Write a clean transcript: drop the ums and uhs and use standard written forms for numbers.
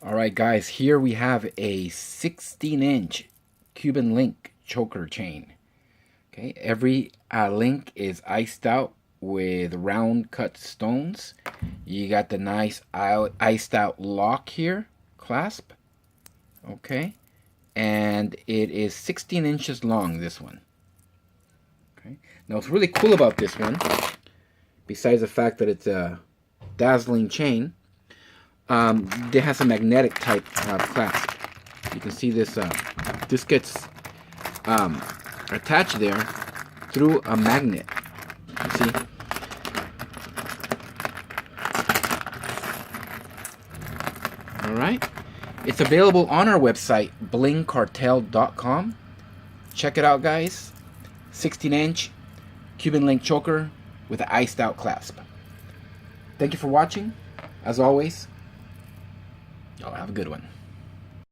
Alright guys, here we have a 16-inch Cuban link choker chain. Okay, every link is iced out with round cut stones. You got the nice iced out lock here, clasp. Okay, and it is 16 inches long, this one. Okay, now what's really cool about this one, besides the fact that it's a dazzling chain, it has a magnetic type clasp. You can see this. This gets attached there through a magnet. You see? All right. It's available on our website, blingcartel.com. Check it out, guys. 16-inch Cuban link choker with an iced out clasp. Thank you for watching. As always, y'all have a good one.